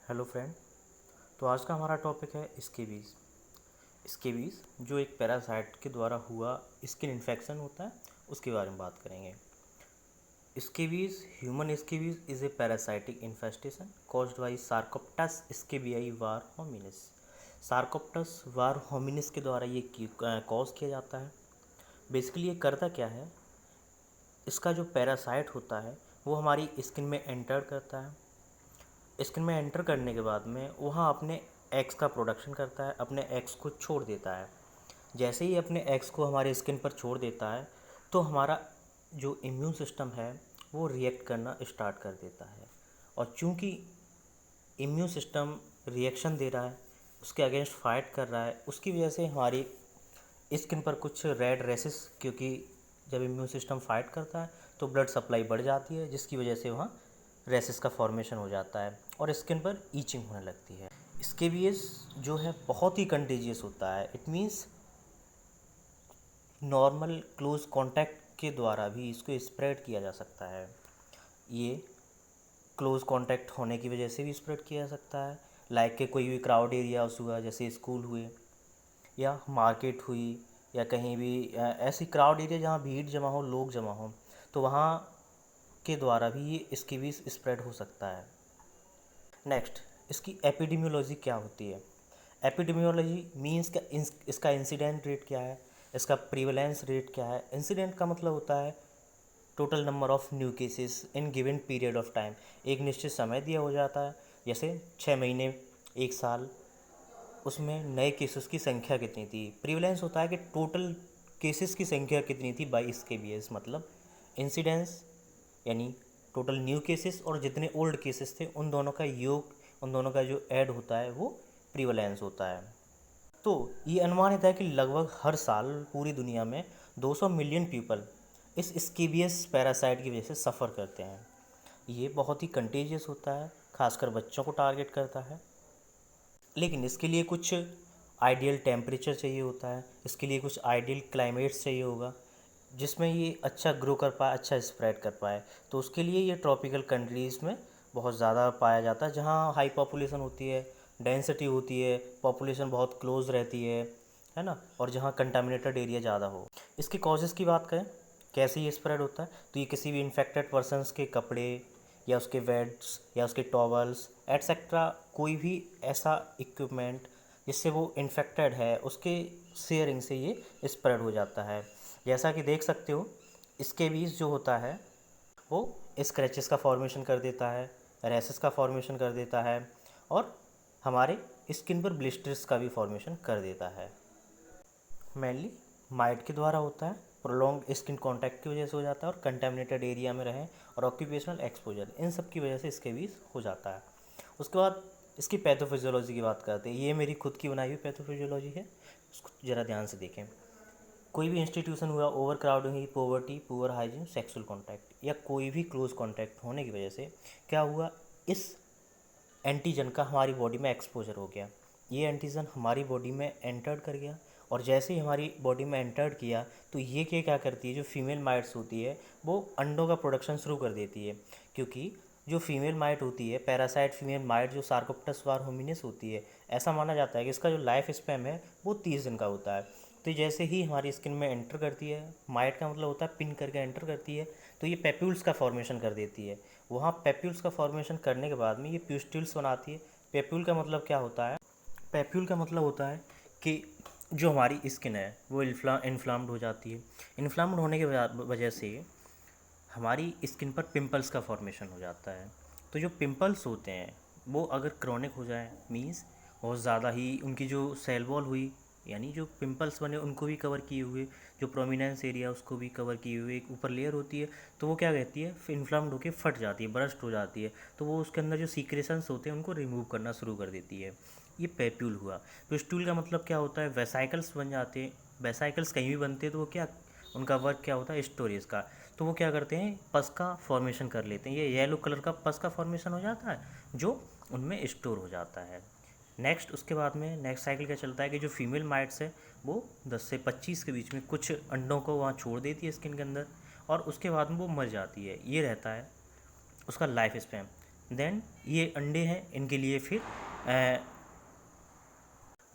Hello friend. तो आज का हमारा टॉपिक है स्केबीज़। स्केबीज़ जो एक पैरासाइट के द्वारा हुआ स्किन इन्फेक्शन होता है, उसके बारे में बात करेंगे। Scabies human scabies is a parasitic infestation caused by sarcoptes scabiei var hominis. Sarcoptes var hominis के द्वारा ये कॉज किया जाता है। बेसिकली ये करता क्या है, इसका जो पैरासाइट होता है वो हमारी स्किन में एंटर करता है। स्किन में एंटर करने के बाद में वहाँ अपने एग्स का प्रोडक्शन करता है, अपने एग्स को छोड़ देता है। जैसे ही अपने एग्स को हमारे स्किन पर छोड़ देता है तो हमारा जो इम्यून सिस्टम है वो रिएक्ट करना स्टार्ट कर देता है। और चूंकि इम्यून सिस्टम रिएक्शन दे रहा है, उसके अगेंस्ट फाइट कर रहा है, उसकी वजह से हमारी स्किन पर कुछ रेड रेसेस, क्योंकि जब इम्यून सिस्टम फाइट करता है तो ब्लड सप्लाई बढ़ जाती है, जिसकी वजह से वहाँ रेसेस का फॉर्मेशन हो जाता है और स्किन पर ईचिंग होने लगती है। स्केबियस जो है बहुत ही कंटेजियस होता है। It means normal close contact के द्वारा भी इसको स्प्रेड किया जा सकता है। ये क्लोज कांटेक्ट होने की वजह से भी स्प्रेड किया जा सकता है, लाइक के कोई भी क्राउड एरियाज हुआ, जैसे स्कूल हुए या मार्केट हुई या कहीं भी ऐसी क्राउड एरिया जहाँ भीड़ जमा हो, लोग जमा हो, तो वहाँ के द्वारा भी ये स्केबीज स्प्रेड हो सकता है। नेक्स्ट, इसकी एपिडेमियोलॉजी क्या होती है। एपिडेमियोलॉजी मीन्स का इसका इंसिडेंट रेट क्या है, इसका प्रीवलेंस रेट क्या है। इंसिडेंट का मतलब होता है total number of new cases in given period of time. एक निश्चित समय दिया हो जाता है, जैसे 6 महीने, 1 साल, उसमें नए केसेस की संख्या कितनी थी। प्रीवलेंस होता है कि टोटल केसेस की संख्या कितनी थी बाई स्केबियस, मतलब इंसिडेंस यानी टोटल न्यू केसेस और जितने ओल्ड केसेस थे उन दोनों का योग, उन दोनों का जो ऐड होता है वो प्रीवलेंस होता है। तो ये अनुमानित है कि लगभग हर साल पूरी दुनिया में 200 मिलियन पीपल इस स्केबियस पैरासाइट की वजह से सफ़र करते हैं। ये बहुत ही कंटेजियस होता है, खासकर बच्चों को टारगेट करता है। लेकिन इसके लिए कुछ आइडियल टेम्परेचर चाहिए होता है, इसके लिए कुछ आइडियल क्लाइमेट्स चाहिए होगा जिसमें ये अच्छा ग्रो कर पाए, अच्छा स्प्रेड कर पाए। तो उसके लिए ये ट्रॉपिकल कंट्रीज़ में बहुत ज़्यादा पाया जाता है, जहाँ हाई पॉपुलेशन होती है, डेंसिटी होती है, पॉपुलेशन बहुत क्लोज रहती है ना, और जहाँ कंटामिनेटेड एरिया ज़्यादा हो। इसके कॉजेज़ की बात करें, कैसे ये स्प्रेड होता है, तो ये किसी भी इन्फेक्टेड पर्सनस के कपड़े या उसके वेड्स या उसके टॉवल्स एट्सेट्रा, कोई भी ऐसा इक्विपमेंट जिससे वो इन्फेक्टेड है, उसके शेयरिंग से ये स्प्रेड हो जाता है। जैसा कि देख सकते हो, इसके बीज जो होता है वो स्क्रैचेस का फॉर्मेशन कर देता है, रैसेस का फॉर्मेशन कर देता है और हमारे स्किन पर ब्लिस्टर्स का भी फॉर्मेशन कर देता है। मेनली माइट के द्वारा होता है, प्रोलॉन्ग स्किन कांटेक्ट की वजह से हो जाता है, और कंटेमिनेटेड एरिया में रहें और ऑक्यूपेशनल एक्सपोजर, इन सब की वजह से इसके भी हो जाता है। उसके बाद इसकी पैथोफिजियोलॉजी की बात करते हैं। ये मेरी खुद की बनाई हुई पैथोफिजियोलॉजी है, उसको ज़रा ध्यान से देखें। कोई भी इंस्टीट्यूशन हुआ, ओवर क्राउडिंग हुई, poverty, poor hygiene, sexual contact या कोई भी क्लोज कॉन्टैक्ट होने की वजह से क्या हुआ, इस एंटीजन का हमारी बॉडी में एक्सपोजर हो गया। ये एंटीजन हमारी बॉडी में एंटर्ड कर गया, और जैसे ही हमारी बॉडी में एंटर्ड किया तो ये क्या करती है, जो फीमेल माइट्स होती है वो अंडों का प्रोडक्शन शुरू कर देती है। क्योंकि जो फीमेल माइट होती है, पैरासाइट फीमेल माइट जो सार्कोप्टस वार होमिनिस होती है, ऐसा माना जाता है कि इसका जो लाइफ स्पैन है वो 30 दिन का होता है। तो जैसे ही हमारी स्किन में एंटर करती है, माइट का मतलब होता है पिन करके एंटर करती है, तो ये पेप्यूल्स का फॉर्मेशन कर देती है। वहाँ पेप्यूल्स का फॉर्मेशन करने के बाद में ये प्यूस्टिल्स बनाती है। पेप्यूल का मतलब क्या होता है, पेप्यूल का मतलब होता है कि जो हमारी स्किन है वो इन्फ्लाम्ड हो जाती है। इन्फ्लाम्ड होने की वजह से हमारी स्किन पर पिंपल्स का फॉर्मेशन हो जाता है। तो जो पिंपल्स होते हैं वो अगर क्रॉनिक हो जाए, मींस बहुत ज़्यादा ही उनकी जो सेल वॉल हुई, यानी जो पिंपल्स बने उनको भी कवर किए हुए, जो प्रोमिनेंस एरिया उसको भी कवर किए हुए एक ऊपर लेयर होती है, तो वो क्या कहती है, इन्फ्लाम्ड होकर फट जाती है, बर्स्ट हो जाती है। तो वो उसके अंदर जो सीक्रेशंस होते हैं उनको रिमूव करना शुरू कर देती है। ये पेप्यूल हुआ। पिस्टूल का मतलब क्या होता है, वेसाइकल्स बन जाते हैं। वेसाइकल्स कहीं भी बनते हैं तो वो क्या, उनका वर्क क्या होता है, स्टोरेज का। तो वो क्या करते हैं, पस का फॉर्मेशन कर लेते हैं। ये येलो कलर का पस का फॉर्मेशन हो जाता है जो उनमें स्टोर हो जाता है। नेक्स्ट, उसके बाद में नेक्स्ट साइकिल क्या चलता है कि जो फीमेल माइट्स है वो 10 से 25 के बीच में कुछ अंडों को वहाँ छोड़ देती है स्किन के अंदर, और उसके बाद में वो मर जाती है। ये रहता है उसका लाइफ स्पैन। देन ये अंडे हैं, इनके लिए फिर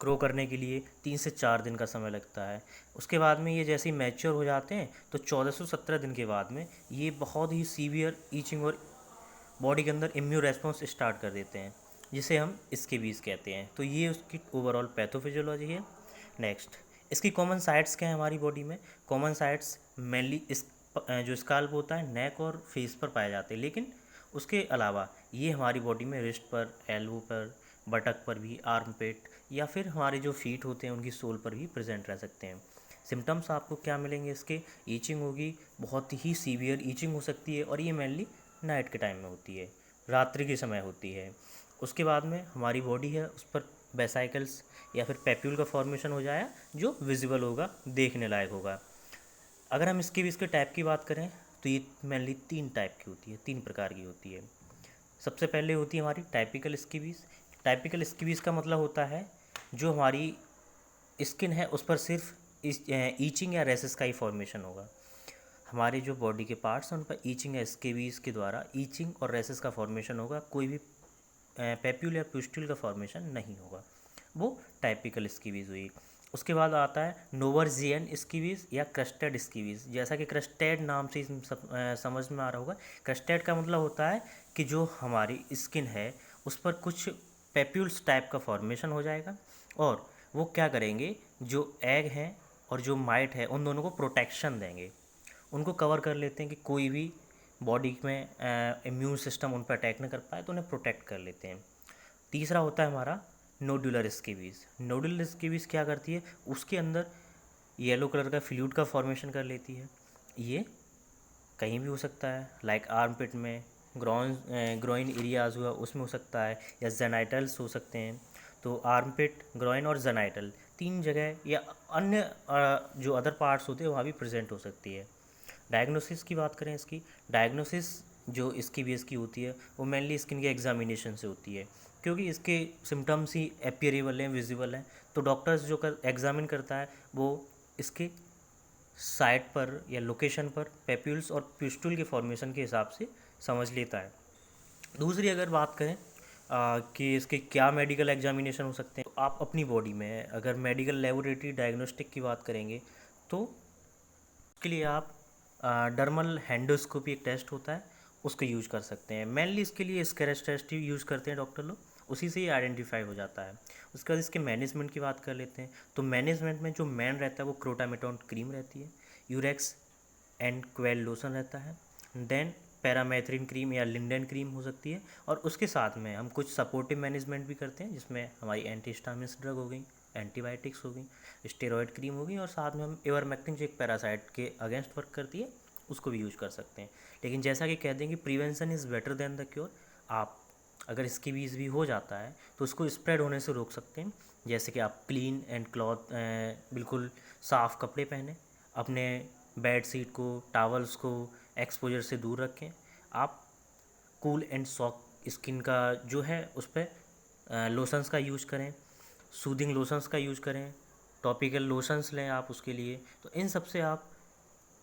ग्रो करने के लिए 3 से 4 दिन का समय लगता है। उसके बाद में ये जैसे ही मैच्योर हो जाते हैं तो 1417 दिन के बाद में ये बहुत ही सीवियर ईचिंग और बॉडी के अंदर इम्यून रेस्पॉन्स स्टार्ट कर देते हैं, जिसे हम स्केबीज कहते हैं। तो ये उसकी ओवरऑल पैथोफिजियोलॉजी है। नेक्स्ट, इसकी कॉमन साइट्स क्या है हमारी बॉडी में? कॉमन साइट्स मेनली इस जो स्काल्प होता है नेक और फेस पर पाए जाते हैं, लेकिन उसके अलावा ये हमारी बॉडी में रिस्ट पर, एल्बो पर, बटक पर भी, आर्म पेट या फिर हमारे जो फीट होते हैं उनकी सोल पर भी प्रेजेंट रह सकते हैं। सिम्टम्स आपको क्या मिलेंगे इसके? ईचिंग होगी, बहुत ही सीवियर ईचिंग हो सकती है, और ये मेनली नाइट के टाइम में होती है, रात्रि के समय होती है। उसके बाद में हमारी बॉडी है उस पर वेसाइकल्स या फिर पैप्यूल का फॉर्मेशन हो जाए जो विजिबल होगा, देखने लायक होगा। अगर हम इसके टाइप की बात करें तो ये मेनली 3 टाइप की होती है, 3 प्रकार की होती है। सबसे पहले होती है हमारी टाइपिकल स्कीबीज। टाइपिकल स्कीबीज का मतलब होता है जो हमारी स्किन है उस पर सिर्फ ईचिंग या रेसेस का ही फॉर्मेशन होगा। हमारे जो बॉडी के पार्ट्स हैं उन पर ईचिंग या स्केबीज के द्वारा ईचिंग और रेसेस का फॉर्मेशन होगा, कोई भी पेप्यूल या प्यूस्ट्यूल का फॉर्मेशन नहीं होगा। वो टाइपिकल स्कीबीज हुई। उसके बाद आता है नोवर्जियन स्कीबीज या क्रस्टेड स्कीबीज। जैसा कि क्रस्टेड नाम से समझ में आ रहा होगा, क्रस्टेड का मतलब होता है कि जो हमारी स्किन है उस पर कुछ पेप्यूल्स टाइप का फॉर्मेशन हो जाएगा, और वो क्या करेंगे, जो एग हैं और जो माइट है उन दोनों को प्रोटेक्शन देंगे, उनको कवर कर लेते हैं कि कोई भी बॉडी में इम्यून सिस्टम उन पर अटैक न कर पाए, तो उन्हें प्रोटेक्ट कर लेते हैं। तीसरा होता है हमारा नोडुलर स्केबीज। नोडुलर स्केबीज क्या करती है, उसके अंदर येलो कलर का फ्लूइड का फॉर्मेशन कर लेती है। ये कहीं भी हो सकता है, लाइक आर्म पिट में, ग्रोइन एरियाज हुआ उसमें हो सकता है, या जेनाइटल्स हो सकते हैं। तो आर्म पिट, ग्रोइन और जेनाइटल 3 जगह, या अन्य जो अदर पार्ट्स होते हैं वहाँ भी प्रेजेंट हो सकती है। डायग्नोसिस की बात करें इसकी, डायग्नोसिस जो इसकी बेस की होती है वो मेनली स्किन के एग्जामिनेशन से होती है, क्योंकि इसके सिम्टम्स ही अपियरेबल हैं, विजिबल हैं। तो डॉक्टर्स जो एग्जामिन करता है वो इसके साइट पर या लोकेशन पर पेप्यूल्स और प्यूस्टुल के फॉर्मेशन के हिसाब से समझ लेता है। दूसरी अगर बात करें कि इसके क्या मेडिकल एग्जामिनेशन हो सकते हैं, तो आप अपनी बॉडी में अगर मेडिकल लेबोरेटरी डायग्नोस्टिक की बात करेंगे तो उसके लिए आप डर्मल हैंडोस्कोपी एक टेस्ट होता है, उसको यूज़ कर सकते हैं। मेनली इसके लिए स्कैरेज टेस्ट ही यूज़ करते हैं डॉक्टर लोग, उसी से ही आइडेंटिफाई हो जाता है। उसके बाद इसके मैनेजमेंट की बात कर लेते हैं। तो मैनेजमेंट में जो मेन रहता है वो क्रोटामेटॉन क्रीम रहती है, यूरेक्स एंड क्वेल लोशन रहता है, देन पैरामेथ्रिन क्रीम या लिंडन क्रीम हो सकती है, और उसके साथ में हम कुछ सपोर्टिव मैनेजमेंट भी करते हैं, जिसमें हमारी एंटीहिस्टामिन्स ड्रग हो गई, एंटीबायोटिक्स हो गई, स्टेरॉयड क्रीम होगी, और साथ में हम इवरमेक्टिन जो एक पैरासाइट के अगेंस्ट वर्क करती है उसको भी यूज़ कर सकते हैं। लेकिन जैसा कि कहते हैं कि prevention is better than the cure. आप अगर इसकी बीज भी हो जाता है तो उसको स्प्रेड होने से रोक सकते हैं, जैसे कि आप क्लीन एंड क्लॉथ, बिल्कुल साफ़ कपड़े पहने, अपने बेड शीट को, टावल्स को एक्सपोजर से दूर रखें। आप कूल एंड सॉफ्ट स्किन का जो है उस पर लोशंस का यूज़ करें, सूदिंग लोशंस का यूज़ करें, टॉपिकल लोशंस लें आप उसके लिए। तो इन सब से आप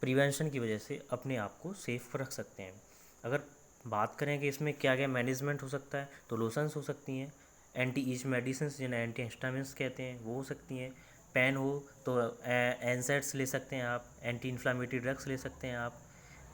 प्रिवेंशन की वजह से अपने आप को सेफ रख सकते हैं। अगर बात करें कि इसमें क्या क्या मैनेजमेंट हो सकता है, तो लोशंस हो सकती हैं, एंटी ईच मेडिसिन जिन्हें एंटी हिस्टामिन्स कहते हैं वो हो सकती हैं, पेन हो तो एनसेड्स ले सकते हैं आप, एंटी इन्फ्लामेटरी ड्रग्स ले सकते हैं आप,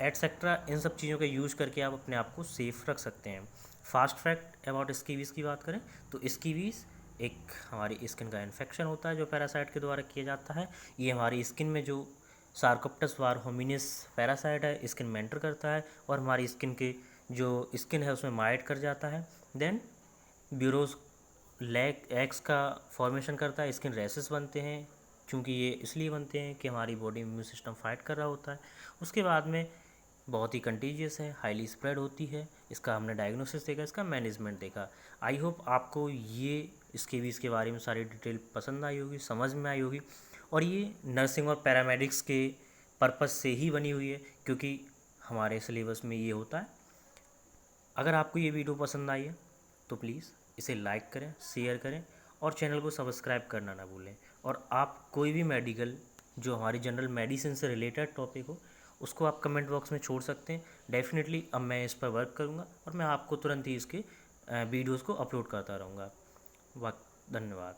एटसेट्रा। इन सब चीज़ों का यूज़ करके आप अपने आप को सेफ रख सकते हैं। फास्ट फैक्ट अबाउट स्कीवीज़ की बात करें तो स्कीवीज़ एक हमारी स्किन का इन्फेक्शन होता है जो पैरासाइट के द्वारा किया जाता है। ये हमारी स्किन में जो सार्कोप्टस वार होमिनिस पैरासाइट है स्किन में एंटर करता है, और हमारी स्किन के जो स्किन है उसमें माइट कर जाता है। देन ब्यूरोज लेग एग्स का फॉर्मेशन करता है, स्किन रैसेस बनते हैं, क्योंकि ये इसलिए बनते हैं कि हमारी बॉडी इम्यून सिस्टम फाइट कर रहा होता है। उसके बाद में बहुत ही कंटीजियस है, हाईली स्प्रेड होती है। इसका हमने डायग्नोसिस देखा, इसका मैनेजमेंट देखा। आई होप आपको ये स्केबीज़ के बारे में सारी डिटेल पसंद आई होगी, समझ में आई होगी, और ये नर्सिंग और पैरामेडिक्स के पर्पस से ही बनी हुई है, क्योंकि हमारे सिलेबस में ये होता है। अगर आपको ये वीडियो पसंद आई है तो प्लीज़ इसे लाइक करें, शेयर करें, और चैनल को सब्सक्राइब करना ना भूलें। और आप कोई भी मेडिकल जो हमारी जनरल मेडिसिन से रिलेटेड टॉपिक हो उसको आप कमेंट बॉक्स में छोड़ सकते हैं। डेफिनेटली अब मैं इस पर वर्क करूँगा और मैं आपको तुरंत ही इसके वीडियोज़ को अपलोड करता रहूँगा। धन्यवाद।